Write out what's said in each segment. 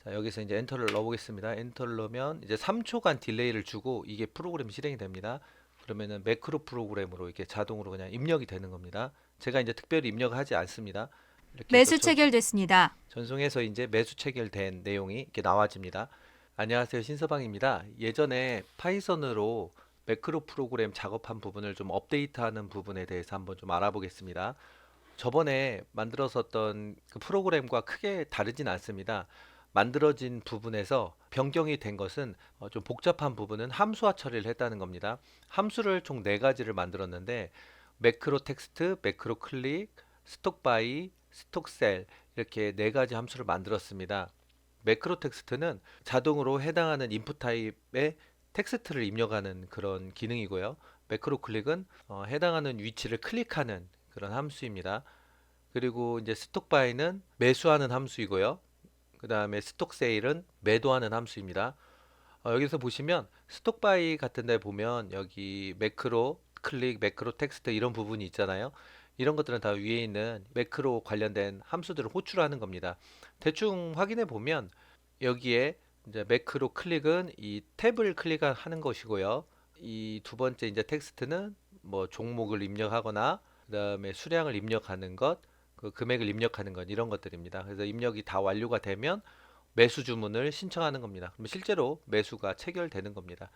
자, 여기서 이제 엔터를 넣어 보겠습니다. 엔터를 넣으면 이제 3초간 딜레이를 주고 이게 프로그램이 실행이 됩니다. 그러면은 매크로 프로그램으로 이렇게 자동으로 그냥 입력이 되는 겁니다. 제가 이제 특별히 입력을 하지 않습니다. 이렇게 해서 매수 체결됐습니다. 전송해서 이제 매수 체결된 내용이 이렇게 나와집니다. 안녕하세요, 신서방입니다. 예전에 파이썬으로 매크로 프로그램 작업한 부분을 좀 업데이트하는 부분에 대해서 한번 좀 알아보겠습니다. 저번에 만들었었던 그 프로그램과 크게 다르진 않습니다. 만들어진 부분에서 변경이 된 것은 좀 복잡한 부분은 함수화 처리를 했다는 겁니다. 함수를 총 네 가지를 만들었는데 매크로 텍스트, 매크로 클릭, 스톡 바이, 스톡 셀 이렇게 네 가지 함수를 만들었습니다. 매크로 텍스트는 자동으로 해당하는 인풋 타입의 텍스트를 입력하는 그런 기능이고요. 매크로 클릭은 해당하는 위치를 클릭하는 그런 함수입니다. 그리고 이제 스톡 바이는 매수하는 함수이고요. 그 다음에 스톡 세일은 매도하는 함수입니다. 여기서 보시면 스톡 바이 같은 데 보면 여기 매크로 클릭, 매크로 텍스트 이런 부분이 있잖아요. 이런 것들은 다 위에 있는 매크로 관련된 함수들을 호출하는 겁니다. 대충 확인해 보면 여기에 이제 매크로 클릭은 이 탭을 클릭하는 것이고요. 이 두 번째 이제 텍스트는 뭐 종목을 입력하거나 그다음에 수량을 입력하는 것, 그 금액을 입력하는 것 이런 것들입니다. 그래서 입력이 다 완료가 되면 매수 주문을 신청하는 겁니다. 그럼 실제로 매수가 체결되는 겁니다.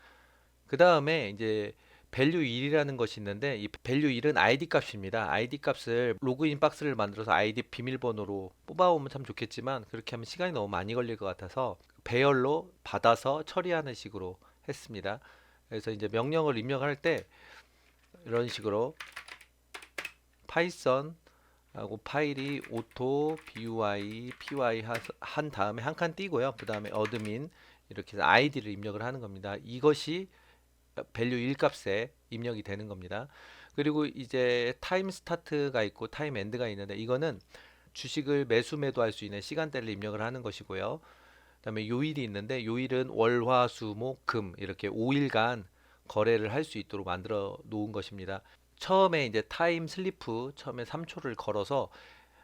그 다음에 이제 value 1이라는 것이 있는데 이 value 1은 ID 값입니다. ID 값을 로그인 박스를 만들어서 ID 비밀번호로 뽑아오면 참 좋겠지만 그렇게 하면 시간이 너무 많이 걸릴 것 같아서 배열로 받아서 처리하는 식으로 했습니다. 그래서 이제 명령을 입력할 때 이런 식으로 파이썬 하고 파일이 auto py 한 다음에 한 칸 띄고요. 그 다음에 어드민 이렇게 해서 아이디를 입력을 하는 겁니다. 이것이 value 1 값에 입력이 되는 겁니다. 그리고 이제 타임 스타트가 있고 타임 엔드가 있는데 이거는 주식을 매수 매도할 수 있는 시간대를 입력을 하는 것이고요. 그다음에 요일이 있는데 요일은 월, 화, 수, 목, 금 이렇게 5일간 거래를 할 수 있도록 만들어 놓은 것입니다. 처음에 이제 타임 슬리프 처음에 3초를 걸어서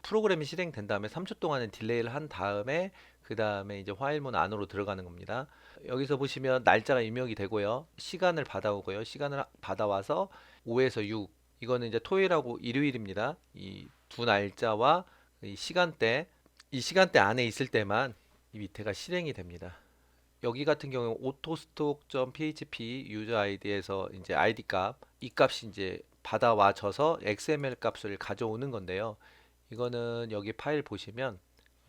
프로그램이 실행된 다음에 3초 동안은 딜레이를 한 다음에 그 다음에 이제 화일문 안으로 들어가는 겁니다. 여기서 보시면 날짜가 입력이 되고요. 시간을 받아오고요. 시간을 받아와서 5에서 6 이거는 이제 토요일하고 일요일입니다. 이 두 날짜와 이 시간대 안에 있을 때만 이 밑에가 실행이 됩니다. 여기 같은 경우에 autostock.php 유저 아이디에서 이제 아이디 값, 이 값이 이제 받아와져서 XML 값을 가져오는 건데요. 이거는 여기 파일 보시면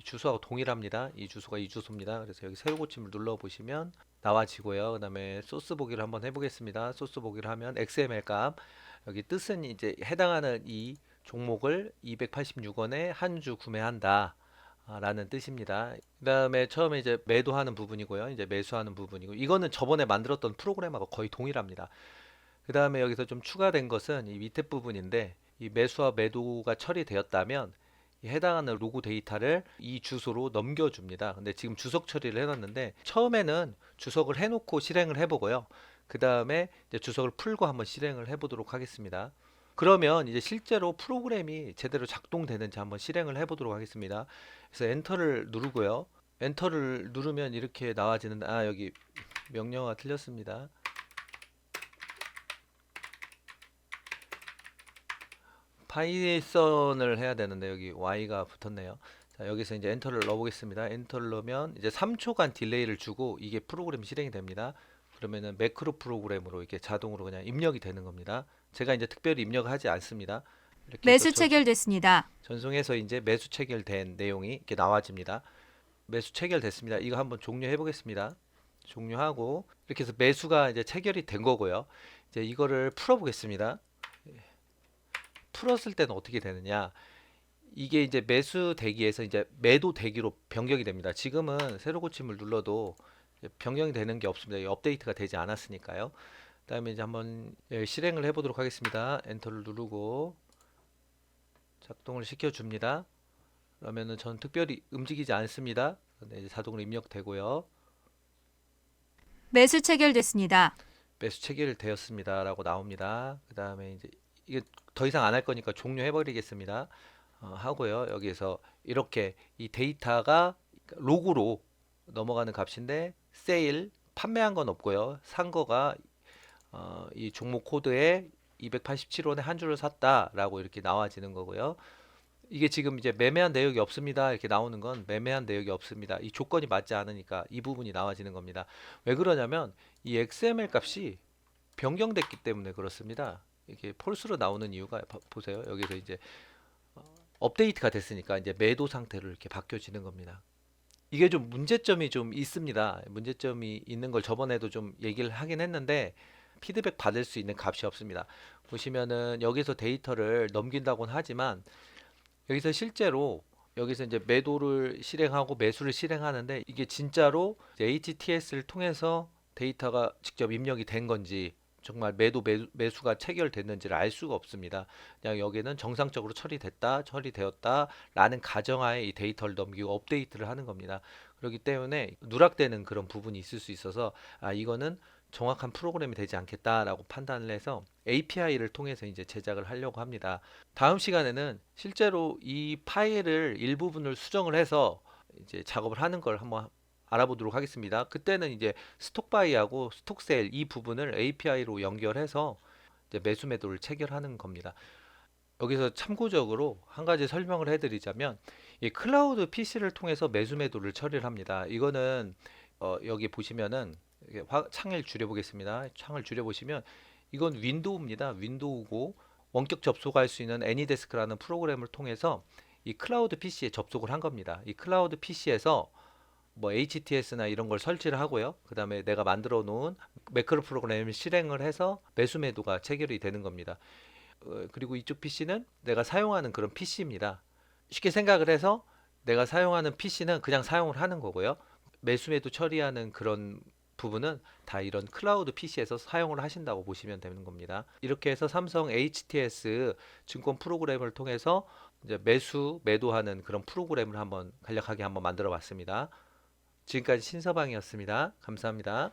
주소하고 동일합니다. 이 주소가 이 주소입니다. 그래서 여기 새로 고침을 눌러 보시면 나와지고요. 그다음에 소스 보기를 한번 해보겠습니다. 소스 보기를 하면 XML 값 여기 뜻은 이제 해당하는 이 종목을 286원에 한 주 구매한다. 라는 뜻입니다. 그 다음에 처음에 이제 매도하는 부분이고요. 이제 매수하는 부분이고 이거는 저번에 만들었던 프로그램하고 거의 동일합니다. 그 다음에 여기서 좀 추가된 것은 이 밑에 부분인데 이 매수와 매도가 처리되었다면 이 해당하는 로그 데이터를 이 주소로 넘겨줍니다. 근데 지금 주석 처리를 해놨는데 처음에는 주석을 해놓고 실행을 해보고요. 그 다음에 이제 주석을 풀고 한번 실행을 해보도록 하겠습니다. 그러면 이제 실제로 프로그램이 제대로 작동되는지 한번 실행을 해보도록 하겠습니다. 그래서 엔터를 누르고요. 엔터를 누르면 이렇게 나와지는 여기 명령어가 틀렸습니다. 파이썬을 해야 되는데 여기 Y가 붙었네요. 자, 여기서 이제 엔터를 넣어 보겠습니다. 엔터를 넣으면 이제 3초간 딜레이를 주고 이게 프로그램 실행이 됩니다. 그러면은 매크로 프로그램으로 이렇게 자동으로 그냥 입력이 되는 겁니다. 제가 이제 특별히 입력을 하지 않습니다. 이렇게 해서 매수 체결됐습니다. 전송해서 이제 매수 체결된 내용이 이렇게 나와집니다. 매수 체결됐습니다. 이거 한번 종료해 보겠습니다. 종료하고 이렇게 해서 매수가 이제 체결이 된 거고요. 이제 이거를 풀어 보겠습니다. 풀었을 때는 어떻게 되느냐? 이게 이제 매수 대기에서 이제 매도 대기로 변경이 됩니다. 지금은 새로 고침을 눌러도 변경이 되는 게 없습니다. 업데이트가 되지 않았으니까요. 그다음에 이제 한번 실행을 해보도록 하겠습니다. 엔터를 누르고 작동을 시켜줍니다. 그러면은 전 특별히 움직이지 않습니다. 근데 이제 자동으로 입력되고요. 매수 체결됐습니다. 매수 체결되었습니다라고 나옵니다. 그다음에 이제 이게 더 이상 안 할 거니까 종료해 버리겠습니다. 하고요. 여기에서 이렇게 이 데이터가 로그로 넘어가는 값인데 세일 판매한 건 없고요. 산 거가 이 종목 코드에 287원에 한 주를 샀다라고 이렇게 나와지는 거고요. 이게 지금 이제 매매한 내역이 없습니다. 이렇게 나오는 건 매매한 내역이 없습니다. 이 조건이 맞지 않으니까 이 부분이 나와지는 겁니다. 왜 그러냐면 이 XML 값이 변경됐기 때문에 그렇습니다. 이게 폴스로 나오는 이유가 보세요. 여기서 이제 업데이트가 됐으니까 이제 매도 상태로 이렇게 바뀌어지는 겁니다. 이게 좀 문제점이 좀 있습니다. 문제점이 있는 걸 저번에도 좀 얘기를 하긴 했는데 피드백 받을 수 있는 값이 없습니다. 보시면은 여기서 데이터를 넘긴다고는 하지만 여기서 실제로 여기서 이제 매도를 실행하고 매수를 실행하는데 이게 진짜로 HTS를 통해서 데이터가 직접 입력이 된 건지 정말 매수가 체결됐는지를 알 수가 없습니다. 그냥 여기는 정상적으로 처리되었다 라는 가정하에 이 데이터를 넘기고 업데이트를 하는 겁니다. 그렇기 때문에 누락되는 그런 부분이 있을 수 있어서 이거는 정확한 프로그램이 되지 않겠다라고 판단을 해서 API를 통해서 이제 제작을 하려고 합니다. 다음 시간에는 실제로 이 파일을 일부분을 수정을 해서 이제 작업을 하는 걸 한번 알아보도록 하겠습니다. 그때는 이제 스톡바이하고 스톡세일 이 부분을 API로 연결해서 이제 매수 매도를 체결하는 겁니다. 여기서 참고적으로 한 가지 설명을 해드리자면 이 클라우드 PC를 통해서 매수 매도를 처리를 합니다. 이거는 여기 보시면은 창을 줄여보겠습니다. 창을 줄여보시면 이건 윈도우입니다. 윈도우고 원격 접속할 수 있는 애니데스크라는 프로그램을 통해서 이 클라우드 PC에 접속을 한 겁니다. 이 클라우드 PC에서 뭐 HTS나 이런 걸 설치를 하고요. 그 다음에 내가 만들어 놓은 매크로 프로그램을 실행을 해서 매수 매도가 체결이 되는 겁니다. 그리고 이쪽 PC는 내가 사용하는 그런 PC입니다. 쉽게 생각을 해서 내가 사용하는 PC는 그냥 사용을 하는 거고요. 매수 매도 처리하는 그런 부분은 다 이런 클라우드 PC에서 사용을 하신다고 보시면 되는 겁니다. 이렇게 해서 삼성 HTS 증권 프로그램을 통해서 이제 매수 매도하는 그런 프로그램을 한번 간략하게 한번 만들어 봤습니다. 지금까지 신서방이었습니다. 감사합니다.